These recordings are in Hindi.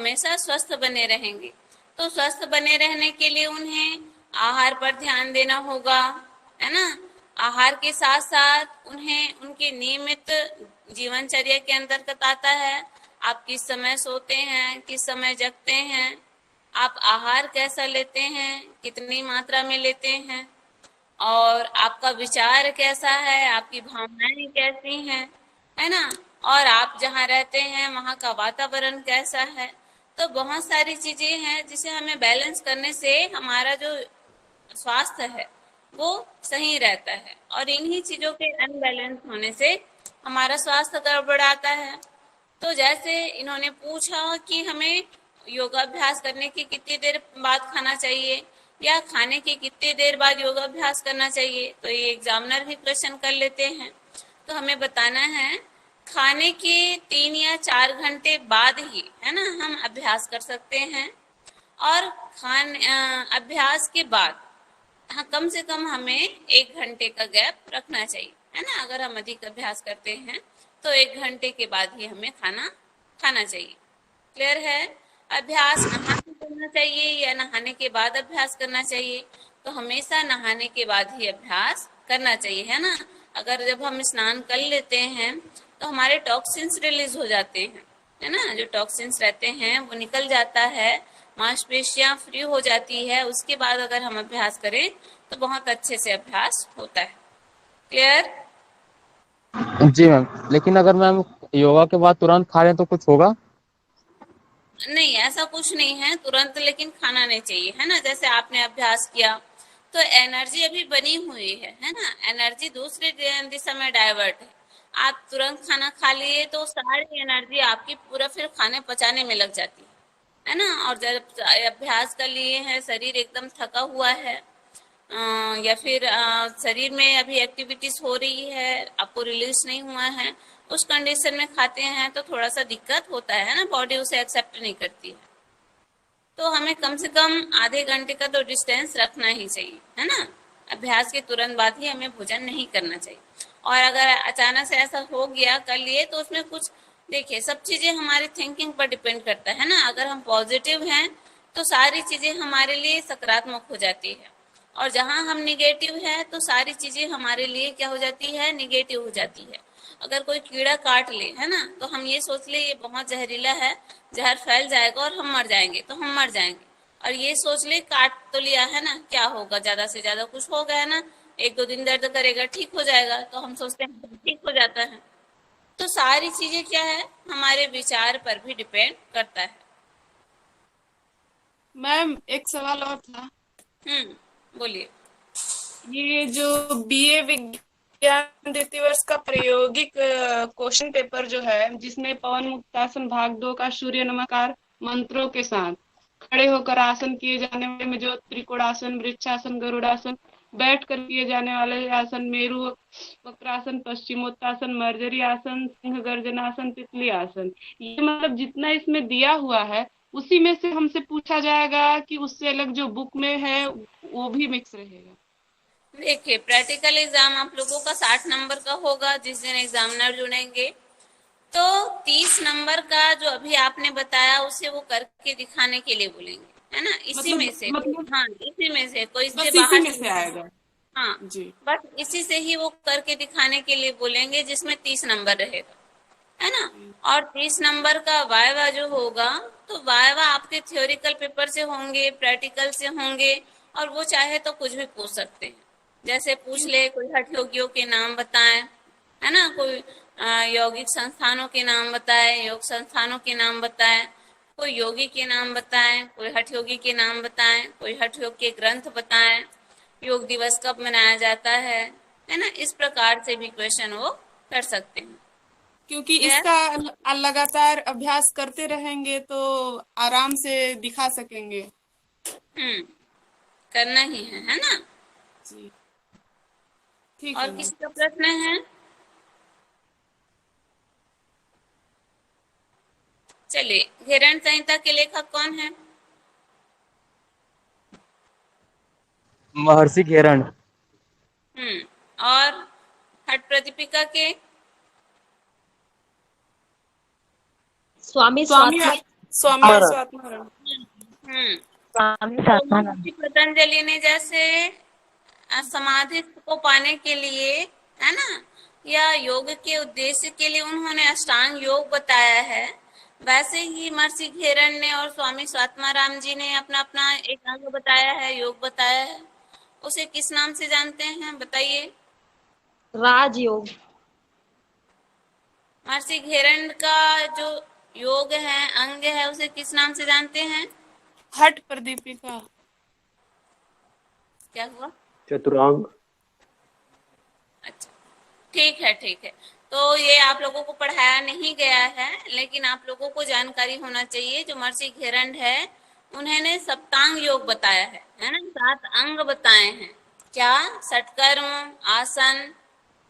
हमेशा स्वस्थ बने रहेंगे। तो स्वस्थ बने रहने के लिए उन्हें आहार पर ध्यान देना होगा, है ना। आहार के साथ साथ उन्हें उनके नियमित जीवनचर्या के अंतर्गत आता है। आप किस समय सोते हैं, किस समय जगते हैं, आप आहार कैसा लेते हैं, कितनी मात्रा में लेते हैं, और आपका विचार कैसा है, आपकी भावनाएं कैसी हैं, है ना। और आप जहाँ रहते हैं वहाँ का वातावरण कैसा है। तो बहुत सारी चीजें हैं जिसे हमें बैलेंस करने से हमारा जो स्वास्थ्य है वो सही रहता है, और इन्हीं चीजों के अनबैलेंस होने से हमारा स्वास्थ्य गड़बड़ाता है। तो जैसे इन्होंने पूछा कि हमें योगाभ्यास करने की कितनी देर बाद खाना चाहिए, या खाने के कितनी देर बाद योगाभ्यास करना चाहिए, तो ये एग्जामिनर भी क्वेश्चन कर लेते हैं। तो हमें बताना है खाने के 3 या 4 घंटे बाद ही, है ना, हम अभ्यास कर सकते हैं। और अभ्यास के बाद हाँ, कम से कम हमें 1 घंटे का गैप रखना चाहिए, है ना। अगर हम अधिक अभ्यास करते हैं तो 1 घंटे के बाद ही हमें खाना खाना चाहिए। क्लियर है। अभ्यास नहा के करना चाहिए या नहाने के बाद अभ्यास करना चाहिए, तो हमेशा नहाने के बाद ही अभ्यास करना चाहिए, है ना। अगर जब हम स्नान कर लेते हैं तो हमारे टॉक्सिन्स रिलीज हो जाते हैं, है ना। जो टॉक्सिन्स रहते हैं वो निकल जाता है, मांसपेशियां फ्री हो जाती है। उसके बाद अगर हम अभ्यास करें तो बहुत अच्छे से अभ्यास होता है। क्लियर। जी मैम, लेकिन अगर मैम योगा के बाद तुरंत खा लें तो कुछ होगा? नहीं, ऐसा कुछ नहीं है तुरंत, लेकिन खाना नहीं चाहिए, है ना। जैसे आपने अभ्यास किया तो एनर्जी अभी बनी हुई है ना। एनर्जी दूसरे दिशा में डाइवर्ट है। आप तुरंत खाना खा लिए तो सारी एनर्जी आपकी पूरा फिर खाने पचाने में लग जाती है ना। और जब अभ्यास कर लिए हैं, शरीर एकदम थका हुआ है, या फिर शरीर में अभी एक्टिविटीज हो रही है, आपको रिलीज नहीं हुआ है, उस कंडीशन में खाते हैं तो थोड़ा सा दिक्कत होता है ना, बॉडी उसे एक्सेप्ट नहीं करती है। तो हमें कम से कम आधे घंटे का तो डिस्टेंस रखना ही चाहिए, है ना। अभ्यास के तुरंत बाद ही हमें भोजन नहीं करना चाहिए। और अगर अचानक से ऐसा हो गया कर लिए तो उसमें कुछ, देखिए, सब चीजें हमारी थिंकिंग पर डिपेंड करता है ना। अगर हम पॉजिटिव हैं तो सारी चीजें हमारे लिए सकारात्मक हो जाती है, और जहां हम निगेटिव है तो सारी चीजें हमारे लिए क्या हो जाती है, निगेटिव हो जाती है। अगर कोई कीड़ा काट ले, है ना, तो हम ये सोच ले ये बहुत जहरीला है, जहर फैल जाएगा और हम मर जाएंगे, तो हम मर जाएंगे। और ये सोच ले काट तो लिया है ना, क्या होगा, ज्यादा से ज्यादा कुछ होगा, है ना, 1-2 दिन दर्द करेगा, ठीक हो जाएगा, तो हम सोचते हैं ठीक हो जाता है। तो सारी चीजें क्या है, हमारे विचार पर भी डिपेंड करता है। मैम एक सवाल और था। बोलिए। ये जो बीए विज्ञान द्वितीय वर्ष का प्रायोगिक क्वेश्चन पेपर जो है, जिसमें पवन मुक्तासन भाग 2 का सूर्य नमस्कार मंत्रों के साथ खड़े होकर आसन किए जाने वाले में जो त्रिकोणासन, वृक्षासन, गरुड़ासन, बैठ कर किए जाने वाले आसन, मेरु वक्रासन, पश्चिमोत्तासन, मर्जरी आसन, सिंह गर्जनासन, तितली आसन, ये मतलब जितना इसमें दिया हुआ है उसी में से हमसे पूछा जाएगा कि उससे अलग जो बुक में है वो भी मिक्स रहेगा? देखिए, प्रैक्टिकल एग्जाम आप लोगों का 60 नंबर का होगा जिस दिन एग्जामिनर जुड़ेंगे। तो 30 नंबर का जो अभी आपने बताया उसे वो करके दिखाने के लिए बोलेंगे, है ना। इसी में से मतलब हाँ, इसी में से कोई इससे बस इसी बाहर में से, से आएगा। हाँ, जी। बस इसी से ही वो करके दिखाने के लिए बोलेंगे जिसमें 30 नंबर रहेगा, है ना। और 30 नंबर का वायवा जो होगा, तो वायवा आपके थ्योरिकल पेपर से होंगे, प्रैक्टिकल से होंगे, और वो चाहे तो कुछ भी पूछ सकते हैं। जैसे पूछ ले कोई हठ योगियों के नाम बताएं, है ना, कोई यौगिक संस्थानों के नाम बताएं, योग संस्थानों के नाम बताएं, कोई योगी के नाम बताएं, कोई हठ योगी के नाम बताएं, कोई हठ योग के ग्रंथ बताएं, योग दिवस कब मनाया जाता है ना। इस प्रकार से भी क्वेश्चन वो कर सकते हैं। क्योंकि क्लियर। इसका लगातार अभ्यास करते रहेंगे तो आराम से दिखा सकेंगे। हम्म करना ही है ना। जी ठीक और है मैम। किसी का प्रश्न है? चलिए, हिरण संहिता के लेखक कौन है? महर्षि घेरण। और हठ प्रदीपिका के? स्वामी स्वामी स्वात्मक स्वामी हमारा स्वात्माराम। हम्म। स्वामी तो सात्मानंद। महर्षि पतंजलि ने जैसे समाधि को पाने के लिए, है ना, या योग के उद्देश्य के लिए उन्होंने अष्टांग योग बताया है, वैसे ही महर्षि घेरन ने और स्वामी स्वात्माराम जी ने अपना अपना एक अंग बताया है, योग बताया है। उसे किस नाम से जानते हैं बताइए? राजयोग। महर्षि घेरन का जो योग है, अंग है, उसे किस नाम से जानते हैं? हठ प्रदीपिका। क्या हुआ? चतुरांग। अच्छा, ठीक है, ठीक है। तो ये आप लोगों को पढ़ाया नहीं गया है, लेकिन आप लोगों को जानकारी होना चाहिए। जो महर्षि घेरंड है, उन्होंने सप्तांग योग बताया है ना, 7 अंग बताए हैं। क्या? षटकर्म, आसन,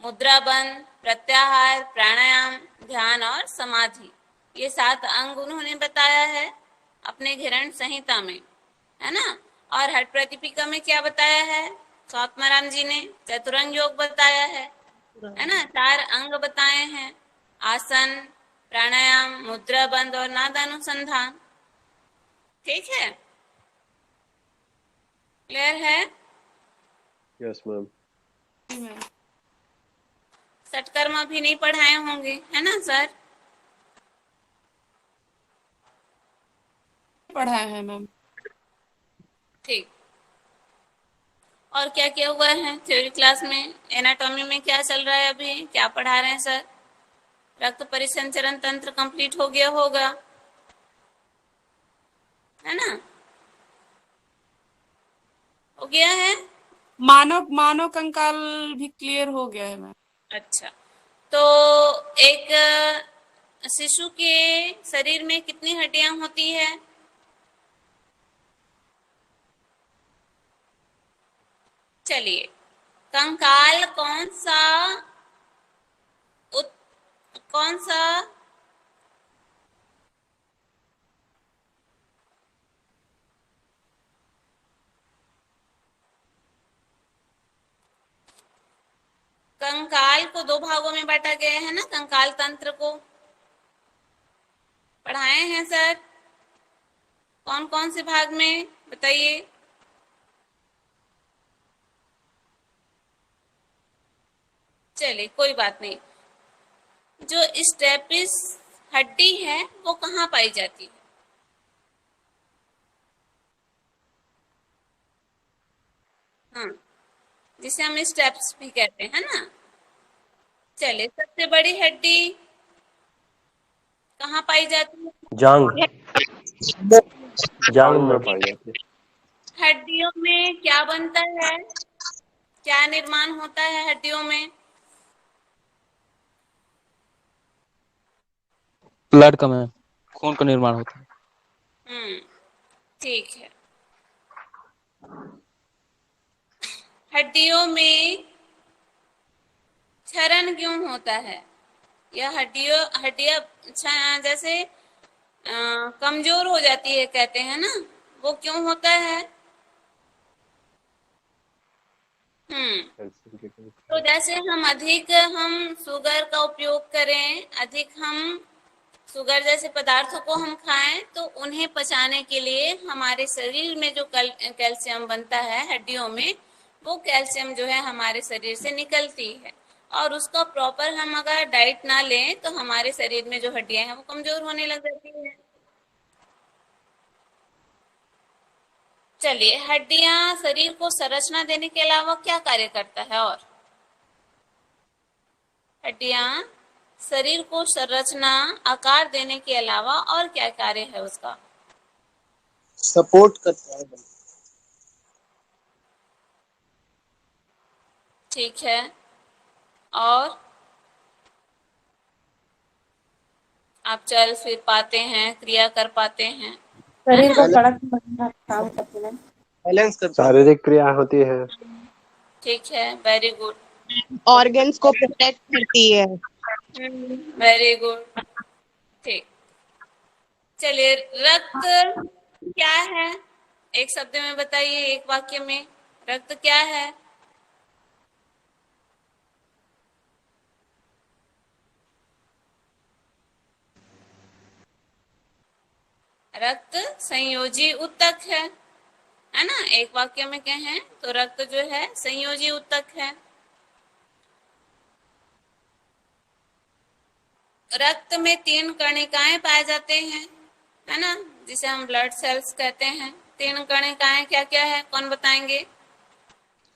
मुद्रा बंद, प्रत्याहार, प्राणायाम, ध्यान और समाधि, ये 7 अंग उन्होंने बताया है अपने घेरंड संहिता में, है ना। और हठ प्रतिपिका में क्या बताया है? स्वात्माराम जी ने चतुरंग योग बताया है ना। 4 अंग बताए हैं, आसन, प्राणायाम, मुद्रा बंद और नादानुसंधान। ठीक है, क्लियर है? Yes ma'am. षटकर्म अभी नहीं पढ़ाए होंगे, है ना सर? पढ़ाया है मैम। ठीक। और क्या क्या हुआ है थ्योरी क्लास में? एनाटॉमी में क्या चल रहा है अभी, क्या पढ़ा रहे हैं सर? रक्त परिसंचरण तंत्र कंप्लीट हो गया होगा, है ना? हो गया है? मानव मानव कंकाल भी क्लियर हो गया है मैम। अच्छा, तो एक शिशु के शरीर में कितनी हड्डियां होती है? चलिए, कंकाल कौन सा कंकाल को 2 भागों में बांटा गया है ना, कंकाल तंत्र को पढ़ाए हैं सर। कौन कौन से भाग में बताइए? चलिए, कोई बात नहीं। जो स्टेपिस हड्डी है वो कहाँ पाई जाती है? हाँ, जिसे हम स्टेप्स भी कहते हैं ना। चलिए, सबसे बड़ी हड्डी कहाँ पाई जाती है? जांग। जांग में पाई जाती है। हड्डियों में क्या बनता है, क्या निर्माण होता है हड्डियों में? ब्लड का मैम, खून का निर्माण होता है। ठीक है। हड्डियों में क्षरण क्यों होता है? यह हड्डियां जैसे कमजोर हो जाती है कहते हैं ना, वो क्यों होता है? तो जैसे हम शुगर का उपयोग करें, अधिक हम शुगर जैसे पदार्थों को हम खाएं, तो उन्हें पचाने के लिए हमारे शरीर में जो कैल्शियम बनता है हड्डियों में, वो कैल्शियम जो है हमारे शरीर से निकलती है, और उसका प्रॉपर हम अगर डाइट ना लें तो हमारे शरीर में जो हड्डियां हैं वो कमजोर होने लग जाती है। चलिए, हड्डियां शरीर को संरचना देने के अलावा क्या कार्य करता है? और हड्डियां शरीर को संरचना, आकार देने के अलावा और क्या कार्य है उसका? सपोर्ट करता है। ठीक है, और आप चल फिर पाते हैं, क्रिया कर पाते हैं, शरीर को सड़क बनना काम करते हैं। बैलेंस करता है। शारीरिक क्रिया होती है। ठीक है, वेरी गुड, ऑर्गन्स को प्रोटेक्ट करती है। Very good. ठीक, चलिए, रक्त क्या है? एक शब्द में बताइए, एक वाक्य में, रक्त क्या है? रक्त संयोजी ऊतक है ना। एक वाक्य में कहें तो रक्त जो है संयोजी ऊतक है। रक्त में 3 कणिकाएं पाए जाते हैं, है ना, जिसे हम ब्लड सेल्स कहते हैं। 3 कणिकाएं क्या क्या है, कौन बताएंगे?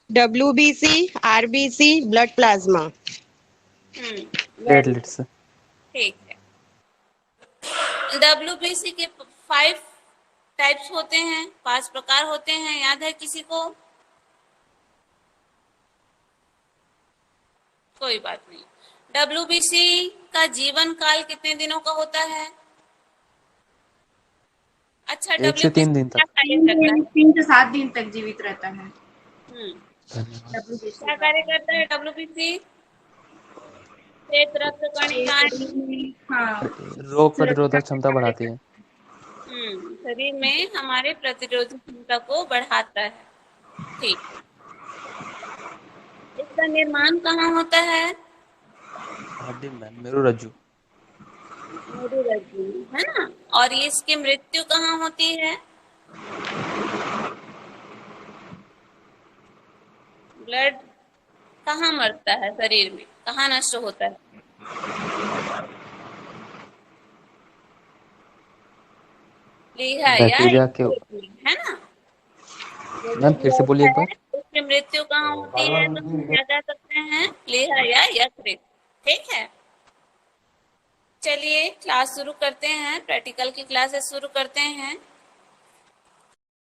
WBC, RBC, blood plasma. Platelets. ठीक है। WBC के 5 टाइप्स होते हैं, 5 प्रकार होते हैं, याद है किसी को? कोई बात नहीं। WBC का जीवन काल कितने दिनों का होता है? अच्छा, 1 से 3 दिन क्या तक। कार्य करता है? 3 से 7 दिन तक जीवित रहता है। क्या कार्य करता है WBC? श्वेत रक्त कणिकाएं, हाँ, रोग प्रतिरोधक क्षमता बढ़ाती है। शरीर में हमारे प्रतिरोधक क्षमता को बढ़ाता है। ठीक। इसका निर्माण कहाँ होता है? हड्डी में मेरुरज्जु। मेरुरज्जु, है ना। और ये इसकी मृत्यु कहाँ होती है? ब्लड कहाँ मरता है शरीर में, कहाँ नष्ट होता है? लीहा या बैक्टीरिया के। है ना। मैम फिर से बोलिए एक बार। उसकी मृत्यु कहाँ होती है तो हम क्या कह सकते हैं? लीहा या यकृत। ठीक है। चलिए क्लास शुरू करते हैं, प्रैक्टिकल की क्लासेस शुरू करते हैं।